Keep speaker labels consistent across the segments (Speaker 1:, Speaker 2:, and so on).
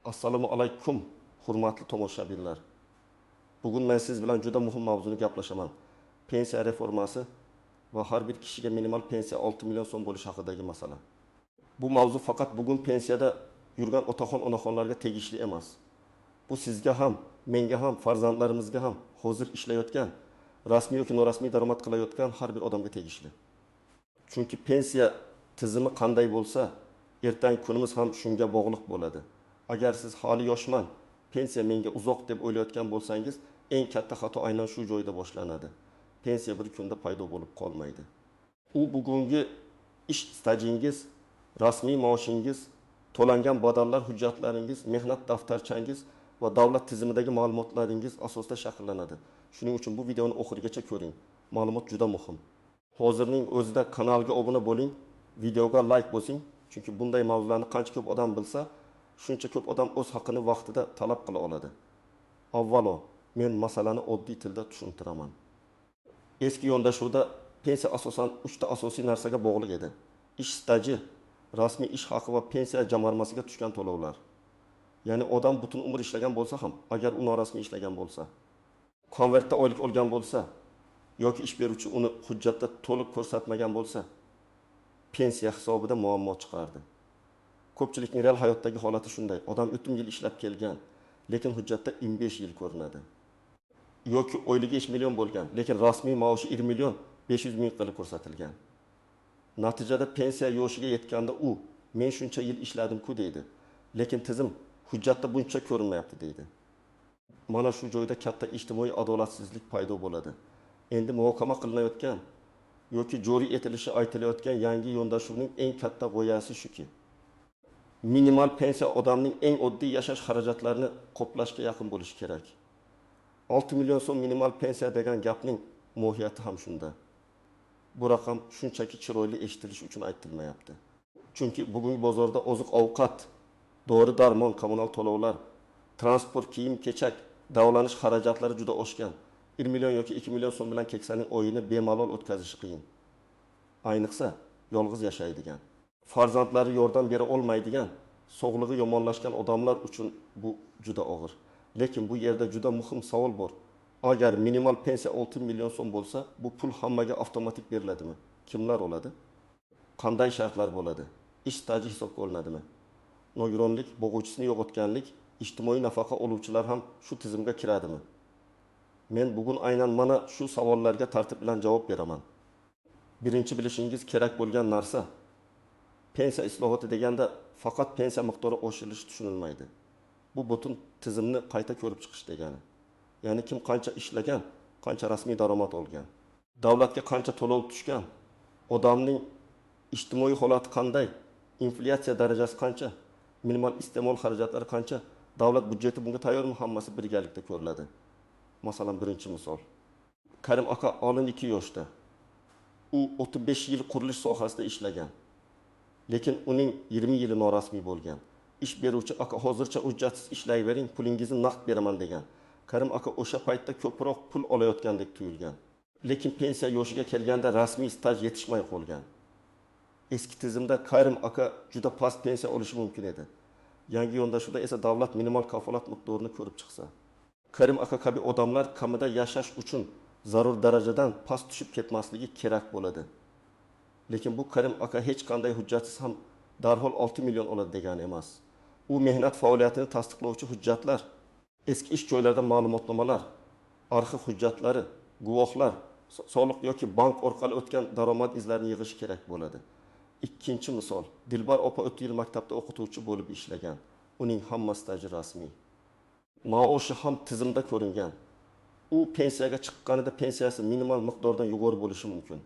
Speaker 1: Assalomu alaykum, hurmatli tomoshabinlar. Bugun men siz bilan juda muhim mavzuni gaplashaman. Pensiya reformasi va har bir kishiga minimal pensiya 6 million so'm bo'lishi haqidagi masala. Bu mavzu faqat bugun pensiyada yurgan otaxon onaxonlarga tegishli emas. Bu sizga ham, menga ham, farzandlarimizga ham, hozir ishlayotgan, rasmiy yoki norasmiy daromad qilayotgan har bir odamga tegishli. Chunki pensiya tizimi qanday bo'lsa, ertangi kunimiz ham shunga bog'liq bo'ladi. Agar siz hali yoshman, pensiya menga uzoq deb o'ylayotgan bo'lsangiz, eng katta xato aynan shu joyda boshlanadi. Pensiya bir kunda paydo bo'lib qolmaydi. U bugungi ish stajingiz, rasmiy maoshingiz, to'langan badallar hujjatlaringiz, mehnat daftarchangiz va davlat tizimidagi ma'lumotlaringiz asosida shakllanadi. Shuning uchun bu videoni oxirigacha ko'ring. Ma'lumot juda muhim. Hozirning o'zida kanalga obuna bo'ling, videoga like bosing, chunki bunday mavzularni qancha ko'p odam bilsa, shuncha ko'p odam o'z haqqini vaqtida talab qila oladi. Avvalo, men masalani oddiy tilda tushuntiraman. Eski yondashuvda pensiya asosan 3 ta asosiy narsaga bog'liq edi. Ish staji, rasmiy ish haqi va pensiya jamg'armasiga tushgan to'lovlar. Ya'ni odam butun umr ishlagan bo'lsa ham, agar u norasmiy ishlagan bo'lsa, konvertda oylik olgan bo'lsa yoki ish beruvchi uni hujjatda to'liq ko'rsatmagan bo'lsa, pensiya hisobida muammo chiqardi. Ko'pchilikning real hayotdagi holati shunday. Odam o'tgan yil ishlab kelgan, lekin hujjatda 25 yil ko'rinadi. Yoki oyligi 5 million bo'lgan, lekin rasmiy maoshi 20 million 500 ming qilib ko'rsatilgan. Natijada pensiya yoshiga yetganda u men shuncha yil ishladim-ku deydi, lekin tizim hujjatda buncha ko'rinmayapti deydi. Mana shu joyda katta ijtimoiy adolatsizlik paydo bo'ladi. Endi muhokama qilinayotgan yoki joriy etilishi aytilayotgan yangi yondashuvning eng katta g'oyasi shuki, minimal pensiya odamning eng oddiy yashash xarajatlarini qoplashga yaqin bo'lishi kerak. 6 million so'm minimal pensiya degan gapning mohiyati ham shunda. Bu raqam shunchaki chiroyli eshitilishi uchun aytilmayapti. Chunki bugungi bozorda oziq-ovqat, dori-darmon, kommunal to'lovlar, transport, kiyim-kechak, davolanish xarajatlari juda oshgan. 1 million yoki 2 million so'm bilan keksaning oyini bemalol o'tkazish qiyin. Ayniqsa, yolg'iz yashaydigan, farzandlari yordam bera olmaydigan, sog'lig'i yomonlashgan odamlar uchun bu juda og'ir. Lekin bu yerda juda muhim savol bor. Agar minimal pensiya 6 million so'm bo'lsa, bu pul hammaga avtomatik beriladimi? Kimlar oladi? Qanday shartlar bo'ladi? Ish staji hisobga olinadimi? Nogironlik, bo'g'uvchisini yo'qotganlik, ijtimoiy nafaqa oluvchilar ham shu tizimga kiradimi? Men bugun aynan mana shu savollarga tartib bilan javob beraman. Birinchi bilishingiz kerak bo'lgan narsa, pensiya islohoti deganda faqat pensiya miqdori oshirilishi tushunilmaydi. Bu butun tizimni qayta ko'rib chiqish degani. Ya'ni kim qancha ishlagan, qancha rasmiy daromad olgan, davlatga qancha to'lov tushgan, odamning ijtimoiy holati qanday, inflyatsiya darajasi qancha, minimal iste'mol xarajatlari qancha, davlat budjeti bunga tayyormi, hammasi birgalikda ko'riladi. Masalan, birinchi misol. Karim aka 62 yoshda. U 35 yil qurilish sohasida ishlagan. Lekin uning 20 yili norasmiy bo'lgan. Ish beruvchi aka hozircha hujjatsiz ishlayvering, pulingizni naqd beraman degan. Karim aka o'sha paytda ko'proq pul olayotgandek tuyulgan. Lekin pensiya yoshiga kelganda rasmiy staj yetishmay qolgan. Eski tizimda Karim aka juda past pensiya olishi mumkin edi. Yangi yondashuvda esa davlat minimal kafolat miqdorini ko'rib chiqsa, Karim aka kabi odamlar kamida yashash uchun zarur darajadan past tushib ketmasligi kerak bo'ladi. Lekin bu Karim aka hech qanday hujjatsiz ham darhol 6 million oladi degani emas. U mehnat faoliyatini tasdiqlovchi hujjatlar, eski ish joylarida ma'lumotnomalar, arxiv hujjatlari, guvohlar, soliq yoki bank orqali o'tgan daromad izlarini yig'ish kerak bo'ladi. Ikkinchi misol, Dilbar opa 30 yil maktabda o'qituvchi bo'lib ishlagan. Uning hamma staji rasmiy. Maoshi ham tizimda ko'ringan. U pensiyaga chiqqanida pensiyasi minimal miqdordan yuqori bo'lishi mumkin.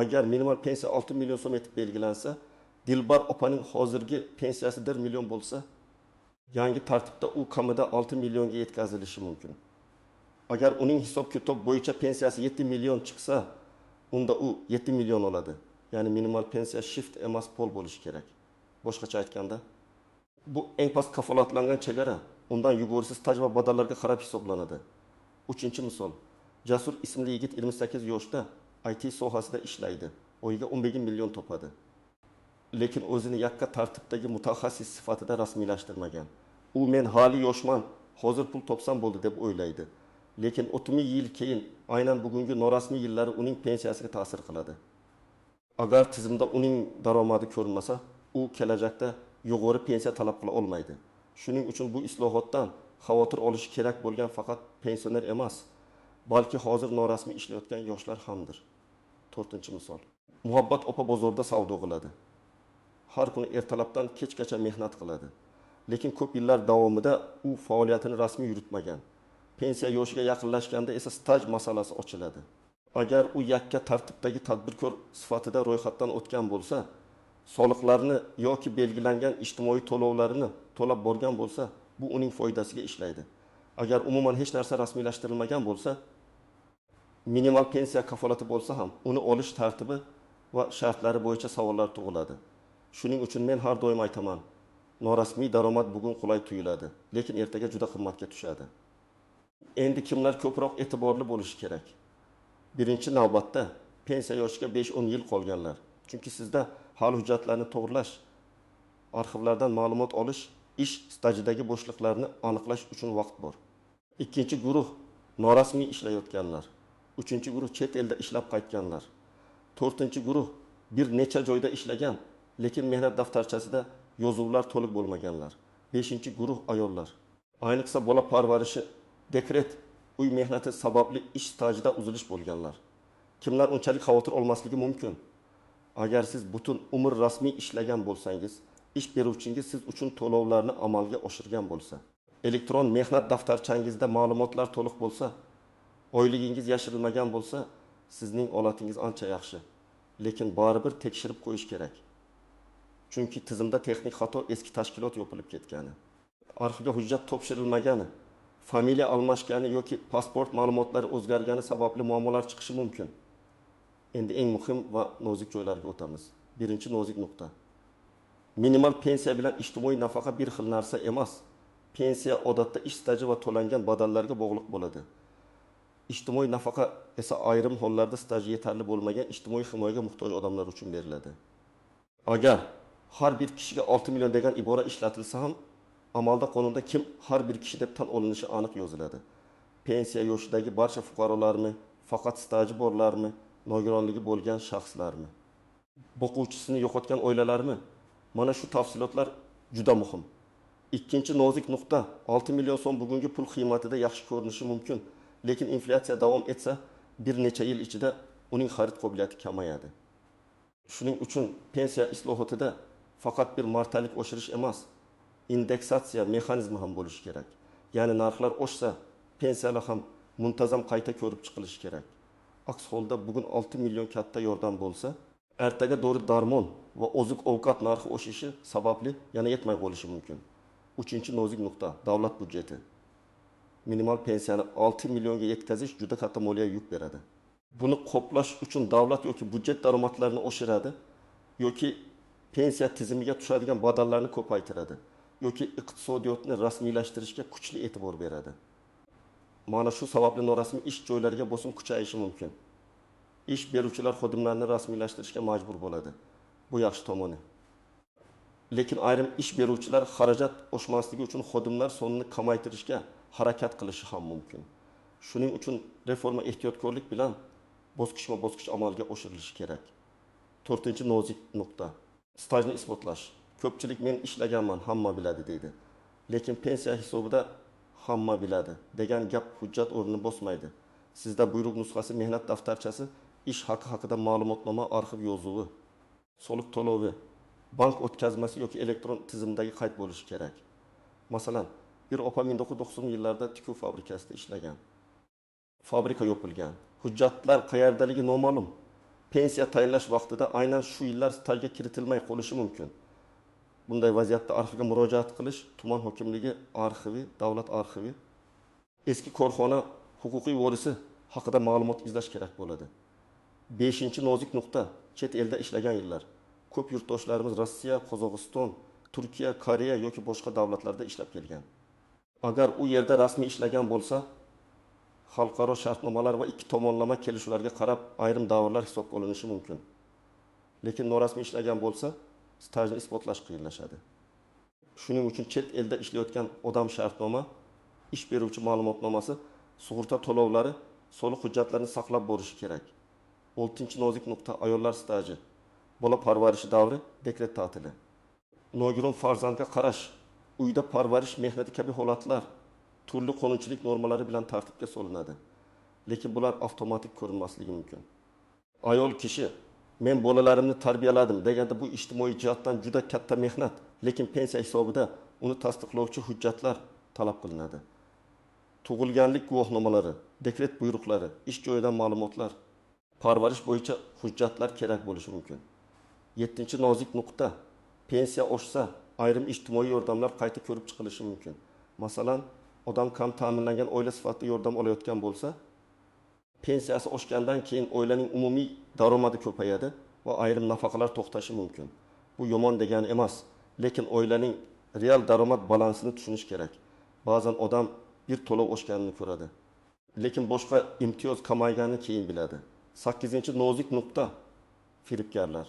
Speaker 1: Agar minimal pensiya 6 million so'm etib belgilansa, Dilbar opaning hozirgi pensiyasi 1 million bo'lsa, yangi tartibda u kamida 6 millionga yetkazilishi mumkin. Agar uning hisob-kitob bo'yicha pensiyasi 7 million chiqsa, unda u 7 million oladi. Ya'ni minimal pensiya shift emas, pol bo'lishi kerak. Boshqacha aytganda, bu eng past kafolatlangan chegara. Undan yuqorisi staj va badallarga qarab hisoblanadi. Uchinchi misol, Jasur ismli yigit 28 yoshda IT sohasida ishlaydi. Oyiga 11 million topadi. Lekin o'zini yakka tartibdagi mutaxassis sifatida rasmiylashtirmagan. u men hali yoshman, hozir pul topsam bo'ldi deb o'ylaydi. Lekin 30 yil keyin aynan bugungi norasmiy yillari uning pensiyasiga ta'sir qiladi. Agar tizimda uning daromadi ko'rinmasa, u kelajakda yuqori pensiya talab qila olmaydi. Shuning uchun bu islohotdan xavotir olishi kerak bo'lgan faqat pensioner emas, balki hozir norasmiy ishlayotgan yoshlar hamdir. 4-misol. Muhabbat opa bozorda savdo qiladi. Har kuni ertalabdan kechgacha mehnat qiladi. Lekin ko'p yillar davomida u faoliyatini rasmiy yuritmagan. Pensiya yoshiga yaqinlashganda esa staj masalasi ochiladi. Agar u yakka tartibdagi tadbirkor sifatida ro'yxatdan o'tgan bo'lsa, soliqlarni yoki belgilangan ijtimoiy to'lovlarini to'lab borgan bo'lsa, bu uning foydasiga ishlaydi. Agar umuman hech narsa rasmiylashtirilmagan bo'lsa, minimal pensiya kafolati bo'lsa ham, uni olish tartibi va shartlari bo'yicha savollar tug'iladi. Shuning uchun men har doim aytaman, norasmiy daromad bugun qulay tuyuladi, lekin ertaga juda qimmatga tushadi. Endi kimlar ko'proq e'tiborli bo'lishi kerak? Birinchi navbatda pensiya yoshiga 5-10 yil qolganlar. Chunki sizda hali hujjatlarni to'g'rilash, arxivlardan ma'lumot olish, ish stajidagi bo'shliqlarni aniqlash uchun vaqt bor. Ikkinchi guruh norasmiy ishlayotganlar. Uchinchi guruh chet elda ishlab qaytganlar. To'rtinchi guruh bir necha joyda ishlagan, lekin mehnat daftarchasida yozuvlar to'liq bo'lmaganlar. Beshinchi guruh ayollar. Ayniqsa bola parvarishi, dekret, uy mehnati sababli ish stajida uzilish bo'lganlar. Kimlar unchalik xavotir olmasligi mumkin? Agar siz butun umr rasmiy ishlagan bo'lsangiz, ish beruvchingiz siz uchun to'lovlarni amalga oshirgan bo'lsa, elektron mehnat daftarchangizda ma'lumotlar to'liq bo'lsa, oyligingiz yashirilmagan bo'lsa, sizning holatingiz ancha yaxshi. Lekin baribir tekshirib qo'yish kerak. Chunki tizimda texnik xato eski tashkilot yopilib ketgani, arxivga hujjat topshirilmagani, familiya almashgani yoki pasport ma'lumotlari o'zgargani sababli muammolar chiqishi mumkin. Endi eng muhim va nozik joylarga o'tamiz. Birinchi nozik nuqta. Minimal pensiya bilan ijtimoiy nafaqa bir xil narsa emas. Pensiya odatda ish staji va to'langan badallarga bog'liq bo'ladi. Ijtimoiy nafaqa esa ayrim hollarda staji yetarli bo'lmagan ijtimoiy himoyaga muhtoj odamlar uchun beriladi. Agar har bir kishiga 6 million degan ibora ishlatilsa ham, amalda qonunda kim har bir kishi deb tan olinishi aniq yoziladi. Pensiya yoshidagi barcha fuqarolarmi, faqat staji borlarmi, nogironligi bo'lgan shaxslarmi, boquvchisini yo'qotgan oilalarmi? Mana shu tafsilotlar juda muhim. Ikkinchi nozik nuqta, 6 million so'm bugungi pul qiymatida yaxshi ko'rinishi mumkin, lekin inflyatsiya davom etsa, bir necha yil ichida uning xarid qobiliyati kamayadi. Shuning uchun pensiya islohotida faqat bir martalik oshirish emas, indeksatsiya mexanizmi ham bo'lishi kerak. Ya'ni narxlar oshsa, pensiyalar ham muntazam qayta ko'rib chiqilishi kerak. Aks holda bugun 6 million katta yordam bo'lsa, ertaga dori-darmon va oziq-ovqat narxi oshishi sababli yana yetmay qolishi mumkin. Uchinchi nozik nuqta, davlat budjeti. Minimal pensiyani 6 millionga yetkazish juda katta moliyaviy yuk beradi. Buni qoplash uchun davlat yoki budjet daromadlarini oshiradi, yoki pensiya tizimiga tushadigan badallarni ko'paytiradi, yoki iqtisodiyotni rasmiylashtirishga kuchli e'tibor beradi. Mana shu sababli norasmiy ish joylariga bosim kuchayishi mumkin. Ish beruvchilar xodimlarni rasmiylashtirishga majbur bo'ladi. Bu yaxshi tomoni. Lekin ayrim ish beruvchilar xarajat oshmasligi uchun xodimlar sonini kamaytirishga harakat qilishi ham mumkin. Shuning uchun reforma ehtiyotkorlik bilan bosqichma-bosqich amalga oshirilishi kerak. 4-nozik nuqta. Stajni isbotlash. Ko'pchilik men ishlaganman, hamma biladi deydi. Lekin pensiya hisobida hamma biladi degan gap hujjat o'rnini bosmaydi. Sizda buyruq nusxasi, mehnat daftarchasi, ish haqi haqida ma'lumotnoma, arxiv yozuvi, soliq to'lovi, bank o'tkazmasi yoki elektron tizimdagi qayd bo'lishi kerak. Masalan, bir opa 1990 yillarda tikuv fabrikasida ishlagan. Fabrika yopilgan. Hujjatlar qayerdaligi noma'lum. Pensiya tayinlash vaqtida aynan shu yillar stajga kiritilmay qolishi mumkin. Bunday vaziyatda arxivga murojaat qilish, tuman hokimligi arxivi, davlat arxivi, eski korxona huquqiy vorisi haqida ma'lumot izlash kerak bo'ladi. 5-nozik nuqta, chet elda ishlagan yillar. Ko'p yurtdoshlarimiz Rossiya, Qozog'iston, Turkiya, Koreya yoki boshqa davlatlarda ishlab kelgan. Agar u yerda rasmiy ishlagan bo'lsa, xalqaro shartnomalar va ikki tomonlama kelishuvlarga qarab ayrim davrlar hisobga olinishi mumkin. Lekin norasmiy ishlagan bo'lsa, stajni isbotlash qiyinlashadi. Shuning uchun chet elda ishlayotgan odam shartnoma, ish beruvchi ma'lumotnomasi, sug'urta to'lovlari, soliq hujjatlarini saqlab bo'lishi kerak. 6-nozik nuqta ayollar staji, bola parvarishi davri, dekret ta'tili. Nogiron farzandga qarash, uyda parvarish mehnati kabi holatlar turli qonunchilik normalari bilan tartibga solinadi. Lekin bular avtomatik ko'rinmasligi mumkin. Ayol kishi men bolalarimni tarbiyaladim deganda bu ijtimoiy jihatdan juda katta mehnat, lekin pensiya hisobida uni tasdiqlovchi hujjatlar talab qilinadi. Tug'ilganlik guvohnomalari, dekret buyruqlari, ish joyidan ma'lumotlar, parvarish bo'yicha hujjatlar kerak bo'lishi mumkin. 7-nozik nuqta pensiya oshsa ayrim ijtimoiy yordamlar qayta ko'rib chiqilishi mumkin. Masalan, odam kam ta'minlangan oila sifatida yordam olayotgan bo'lsa, pensiyasi oshgandan keyin oilaning umumiy daromadi ko'payadi va ayrim nafaqalar to'xtashi mumkin. Bu yomon degani emas, lekin oilaning real daromad balansini tushunish kerak. Ba'zan odam bir to'lov oshganini ko'radi, lekin boshqa imtiyoz kamayganini keyin biladi. 8-nozik nuqta firibgarlar.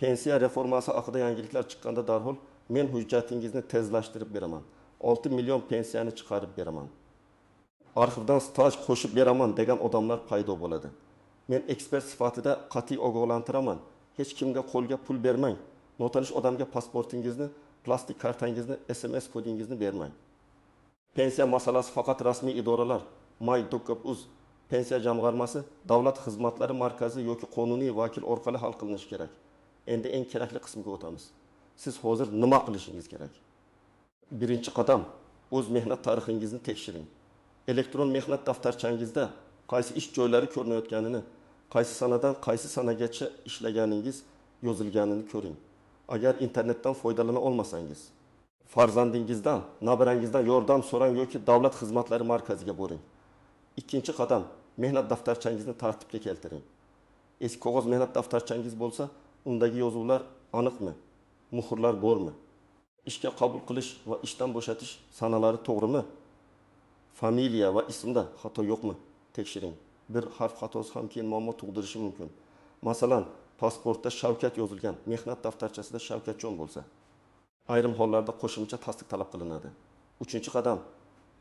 Speaker 1: Pensiya reformasi haqida yangiliklar chiqqanda darhol men hujjatingizni tezlashtirib beraman. 6 million pensiyani chiqarib beraman. Arxivdan staj qo'shib beraman degan odamlar paydo bo'ladi. Men ekspert sifatida qat'iy ogohlantiraman. Hech kimga qo'lga pul bermang. Notanish odamga pasportingizni, plastik kartangizni, SMS kodingizni bermang. Pensiya masalasi faqat rasmiy idoralar, may.uz, pensiya jamg'armasi, davlat xizmatlari markazi yoki qonuniy vakil orqali hal qilinishi kerak. Endi eng kerakli qismga o'tamiz. Siz hozir nima qilishingiz kerak? Birinchi qadam, o'z mehnat tarixingizni tekshiring. Elektron mehnat daftarchangizda qaysi ish joylari ko'rinayotganini, qaysi sanadan qaysi sanagacha ishlaganingiz yozilganini ko'ring. Agar internetdan foydalana olmasangiz, farzandingizdan, nabirangizdan yordam so'rang yoki davlat xizmatlari markaziga boring. Ikkinchi qadam, mehnat daftarchangizni tartibga keltiring. Eski qog'oz mehnat daftarchangiz bo'lsa, undagi yozuvlar aniqmi? Muhrlar bormi? Ishga qabul qilish va ishdan bo'shatish sanalari to'g'rimi? Familiya va ismda xato yo'qmi? Tekshiring. Bir harf xatosi ham keyin muammo tug'dirishi mumkin. Masalan, pasportda Shavkat yozilgan, mehnat daftarchasida Shavkatjon bo'lsa, ayrim hollarda qo'shimcha tasdiq talab qilinadi. 3-qadam,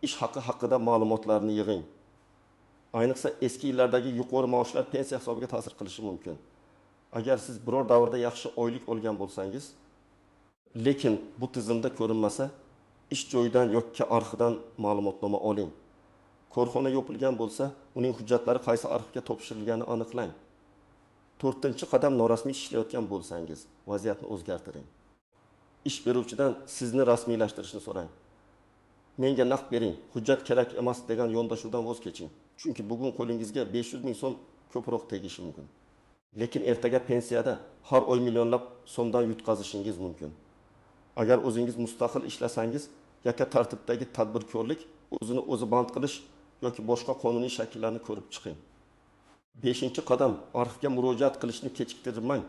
Speaker 1: ish haqi haqida ma'lumotlarni yig'ing. Ayniqsa eski yillardagi yuqori maoshlar pensiya hisobiga ta'sir qilishi mumkin. Agar siz biror davrda yaxshi oylik olgan bo'lsangiz, lekin bu tizimda ko'rinmasa, ish joyidan yoki arxivdan ma'lumotnoma oling. Korxona yopilgan bo'lsa, uning hujjatlari qaysi arxivga topshirilganini aniqlang. 4-qadam, norasmiy ishlayotgan bo'lsangiz, vaziyatni o'zgartiring. Ish beruvchidan sizni rasmiylashtirishni so'rang. Menga naqd bering, hujjat kerak emas degan yondashuvdan voz keching. Chunki bugun qo'lingizga 500 ming so'm ko'proq tegishi mumkin. Lekin ertaga pensiyada har oy millionlab so'mdan yutqazishingiz mumkin. Agar o'zingiz mustaqil ishlasangiz, yakka tartibdagi tadbirkorlik, o'zini o'zi band qilish yoki boshqa qonuniy shakllarni ko'rib chiqing. 5-qadam, arxivga murojaat qilishni kechiktirmang.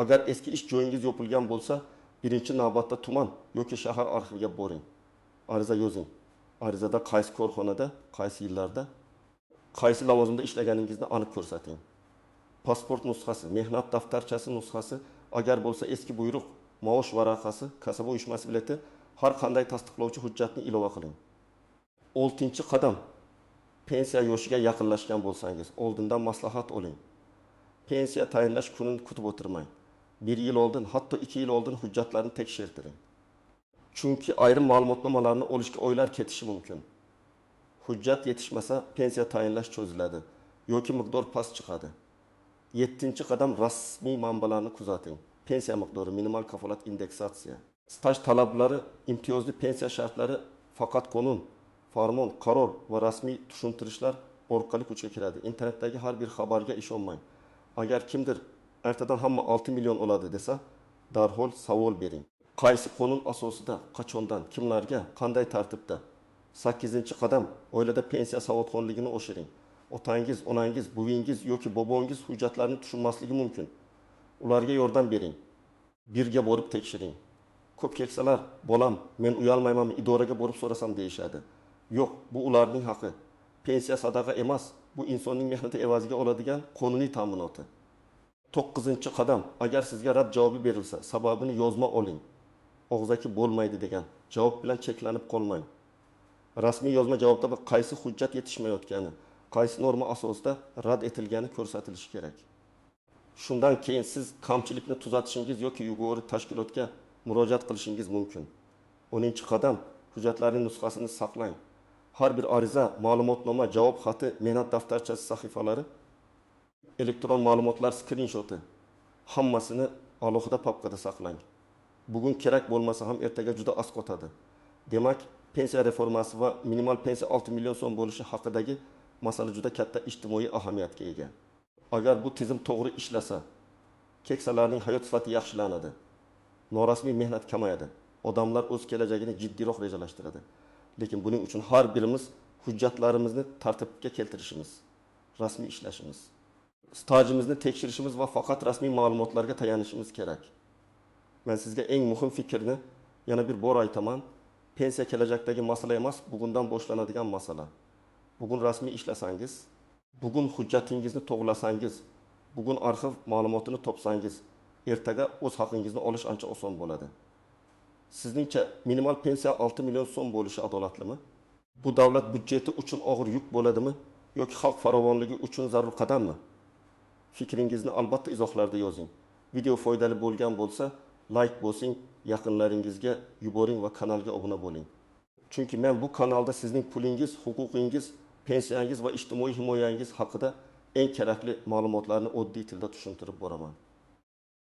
Speaker 1: Agar eski ish joyingiz yopilgan bo'lsa, birinchi navbatda tuman yoki shahar arxiviga boring. Ariza yozing. Arizada qaysi korxonada, qaysi yillarda, qaysi lavozimda ishlaganingizni aniq ko'rsating. Pasport nusxasi, mehnat daftarchasi nusxasi, agar bo'lsa eski buyruq, maosh varaqasi, kasaba uyushmasi bileti, har qanday tasdiqlovchi hujjatni ilova qiling. 6-qadam, pensiya yoshiga yaqinlashgan bo'lsangiz, oldindan maslahat oling. Pensiya tayinlash kunini kutib o'tirmang. 1 yil oldin, hatto 2 yil oldin hujjatlarni tekshirtiring. Chunki ayrim ma'lumotnomalarni olishga oylar ketishi mumkin. Hujjat yetishmasa, pensiya tayinlash cho'ziladi yoki miqdor past chiqadi. 7-qadam, rasmiy manbalarni kuzating. Pensiya miqdori, minimal kafolat indeksatsiya, staj talablari, imtiyozli pensiya shartlari faqat qonun, farmon, qaror va rasmiy tushuntirishlar orqali kuchga kiradi. Internetdagi har bir xabarga ishonmang. Agar kimdir ertadan hamma 6 million oladi desa, darhol savol bering. Qaysi qonun asosida, qachondan, kimlarga, qanday tartibda? 8-qadam, oilada pensiya savodxonligini oshiring. Otangiz, onangiz, buvingiz yoki bobongiz hujjatlarni tushunmasligi mumkin. Ularga yordam bering. Birga borib tekshiring. Ko'p kelsalar, bolam, men uyalmayman, idoraga borib so'rasam deyishadi. Yo'q, bu ularning haqqi. Pensiya sadaqa emas, bu insonning mehnati evaziga oladigan qonuniy ta'minoti. 9-qadam, agar sizga rad javobi berilsa, sababini yozma oling. og'zaki bo'lmaydi degan javob bilan cheklanib qolmang. Rasmiy yozma javobda qaysi hujjat yetishmayotgani, qaysi norma asosida rad etilgani ko'rsatilishi kerak. Shundan keyin siz kamchilikni tuzatishingiz yoki yuqori tashkilotga murojaat qilishingiz mumkin. 10-qadam hujjatlarning nusxasini saqlang. Har bir ariza, ma'lumotnoma, javob xati, mehnat daftarchasi sahifalari, elektron ma'lumotlar skrinshoti hammasini alohida papkada saqlang. Bugun kerak bo'lmasa ham ertaga juda as qotadi. Demak, pensiya reformasi va minimal pensiya 6 million so'm bo'lishi haqidagi masala juda katta ijtimoiy ahamiyatga ega. Agar bu tizim to'g'ri ishlasa, keksalarning hayot sifati yaxshilanadi. Norasmiy mehnat kamayadi. Odamlar o'z kelajagini jiddiyroq rejalashtiradi. Lekin buning uchun har birimiz hujjatlarimizni tartibga keltirishimiz, rasmiy ishlashimiz, stajimizni tekshirishimiz va faqat rasmiy ma'lumotlarga tayanishimiz kerak. Men sizga eng muhim fikrni yana bir bor aytaman. Pensiya kelajakdagi masala emas, bugundan boshlanadigan masala. Bugun rasmiy ishlasangiz, bugun hujjatingizni to'g'rilasangiz, bugun arxiv ma'lumotini topsangiz, ertaga o'z haqingizni olish ancha oson bo'ladi. Sizningcha minimal pensiya 6 million so'm bo'lishi adolatlimi? Bu davlat budjeti uchun og'ir yuk bo'ladimi yoki xalq farovonligi uchun zarur qadammi? Fikringizni albatta izohlarda yozing. Video foydali bo'lgan bo'lsa, like bosing, yaqinlaringizga yuboring va kanalga obuna bo'ling. Chunki men bu kanalda sizning pulingiz, huquqingiz, pensiyangiz va ijtimoiy himoyangiz haqida eng kerakli ma'lumotlarni oddiy tilda tushuntirib boraman.